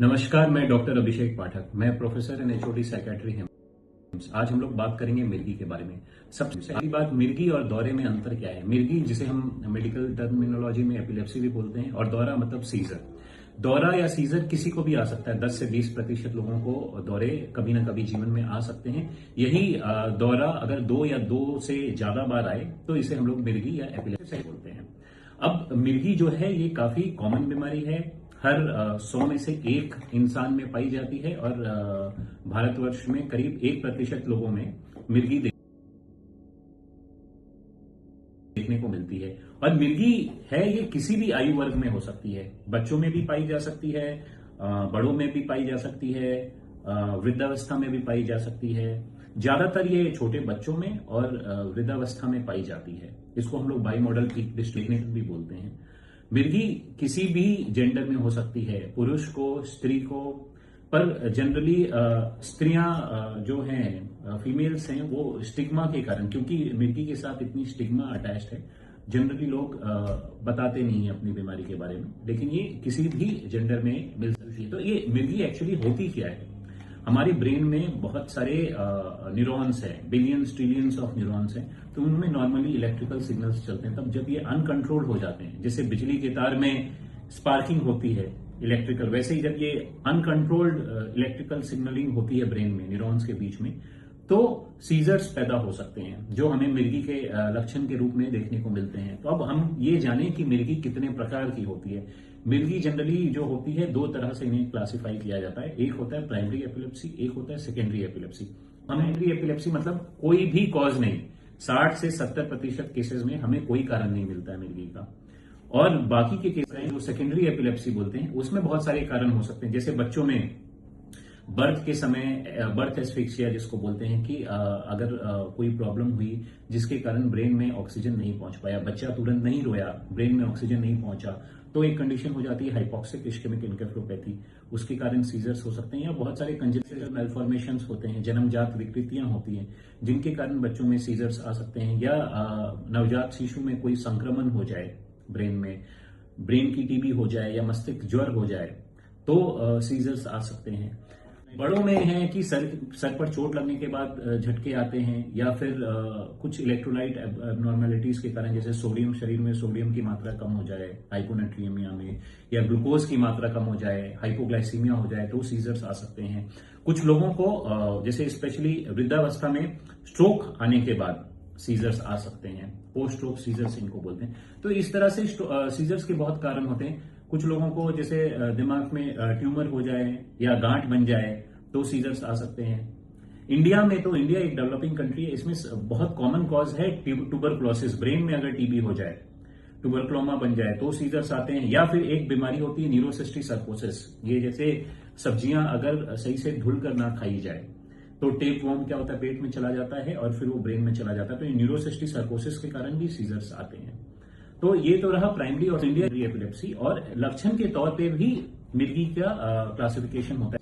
नमस्कार, मैं डॉक्टर अभिषेक पाठक। मैं प्रोफेसर इन एचओडी साइकेट्री है। आज हम लोग बात करेंगे मिर्गी के बारे में। सबसे पहली बात, मिर्गी और दौरे में अंतर क्या है। मिर्गी, जिसे हम मेडिकल टर्मिनोलॉजी में एपिलेप्सी भी बोलते हैं, और दौरा मतलब सीजर। दौरा या सीजर किसी को भी आ सकता है। 10 से 20% लोगों को दौरे कभी ना कभी जीवन में आ सकते हैं। यही दौरा अगर 2 या 2 से ज्यादा बार आए तो इसे हम लोग मिर्गी या एपिलेप्सी बोलते हैं। अब मिर्गी जो है ये काफी कॉमन बीमारी है। हर 100 में से एक इंसान में पाई जाती है, और भारतवर्ष में करीब 1% लोगों में मिर्गी देखने को मिलती है। और मिर्गी है ये किसी भी आयु वर्ग में हो सकती है। बच्चों में भी पाई जा सकती है, बड़ों में भी पाई जा सकती है, वृद्धावस्था में भी पाई जा सकती है। ज्यादातर ये छोटे बच्चों में और वृद्धावस्था में पाई जाती है। इसको हम लोग बाइमॉडल पीक डिस्ट्रिक्ट भी बोलते हैं। मिर्गी किसी भी जेंडर में हो सकती है, पुरुष को, स्त्री को, पर जनरली स्त्रियां जो हैं, फीमेल्स हैं, वो स्टिग्मा के कारण, क्योंकि मिर्गी के साथ इतनी स्टिग्मा अटैच्ड है, जनरली लोग बताते नहीं है अपनी बीमारी के बारे में। लेकिन ये किसी भी जेंडर में मिल सकती है। तो ये मिर्गी एक्चुअली होती क्या है। हमारे ब्रेन में बहुत सारे न्यूरॉन्स हैं, बिलियंस ट्रिलियंस ऑफ न्यूरॉन्स हैं। तो उनमें नॉर्मली इलेक्ट्रिकल सिग्नल्स चलते हैं। तब जब ये अनकंट्रोल्ड हो जाते हैं, जैसे बिजली के तार में स्पार्किंग होती है इलेक्ट्रिकल, वैसे ही जब ये अनकंट्रोल्ड इलेक्ट्रिकल सिग्नलिंग होती है ब्रेन में न्यूरॉन्स के बीच में, तो सीजर्स पैदा हो सकते हैं, जो हमें मिर्गी के लक्षण के रूप में देखने को मिलते हैं। तो अब हम ये जानें कि मिर्गी कितने प्रकार की होती है। मिर्गी जनरली जो होती है, 2 तरह से इन्हें क्लासिफाई किया जाता है। एक होता है प्राइमरी एपिलेप्सी, एक होता है सेकेंडरी एपिलेप्सी। प्राइमरी एपिलेप्सी मतलब कोई भी कॉज नहीं। 60 से 70% केसेस में हमें कोई कारण नहीं मिलता है मिर्गी का। और बाकी के केस जो सेकेंडरी एपिलेप्सी बोलते हैं, उसमें बहुत सारे कारण हो सकते हैं। जैसे बच्चों में बर्थ के समय बर्थ एस्फिक्सिया जिसको बोलते हैं, कि अगर कोई प्रॉब्लम हुई जिसके कारण ब्रेन में ऑक्सीजन नहीं पहुंच पाया, बच्चा तुरंत नहीं रोया, ब्रेन में ऑक्सीजन नहीं पहुंचा, तो एक कंडीशन हो जाती है हाइपोक्सिक इश्केमिक एन्केफेलोपैथी। उसके कारण सीजर्स हो सकते हैं। या बहुत सारे कंजेनिटल मैलफॉर्मेशंस होते हैं, जन्मजात विकृतियां होती हैं, जिनके कारण बच्चों में सीजर्स आ सकते हैं। या नवजात शिशु में कोई संक्रमण हो जाए ब्रेन में, ब्रेन की टीबी हो जाए या मस्तिष्क ज्वर हो जाए, तो सीजर्स आ सकते हैं। बड़ों में है कि सर पर चोट लगने के बाद झटके आते हैं, या फिर कुछ इलेक्ट्रोलाइट एबनॉर्मेलिटीज के कारण, जैसे सोडियम, शरीर में सोडियम की मात्रा कम हो जाए हाइपोनेट्रियमिया में, या ग्लूकोज की मात्रा कम हो जाए, हाइपोग्लाइसीमिया हो जाए, तो सीजर्स आ सकते हैं। कुछ लोगों को जैसे स्पेशली वृद्धावस्था में स्ट्रोक आने के बाद सीजर्स आ सकते हैं। पोस्ट स्ट्रोक सीजर्स इनको बोलते हैं। तो इस तरह से सीजर्स के बहुत कारण होते हैं। कुछ लोगों को जैसे दिमाग में ट्यूमर हो जाए या गांठ बन जाए, तो सीजर्स आ सकते हैं। इंडिया में तो, इंडिया एक डेवलपिंग कंट्री है, इसमें बहुत कॉमन कॉज है ट्यूबरक्लोसिस। ब्रेन में अगर टीबी हो जाए, ट्यूबरक्लोमा बन जाए, तो सीजर्स आते हैं। या फिर एक बीमारी होती है न्यूरोसिस्टिक सर्कोसिस। ये जैसे सब्जियां अगर सही से धुल कर ना खाई जाए, तो टेप वॉर्म क्या होता है, पेट में चला जाता है और फिर वो ब्रेन में चला जाता है। तो ये न्यूरोसिस्टिक सर्कोसिस के कारण भी सीजर्स आते हैं। तो ये तो रहा प्राइमरी और सेकेंडरी एपिलेप्सी। और लक्षण के तौर पे भी मिर्गी का क्लासिफिकेशन होता है।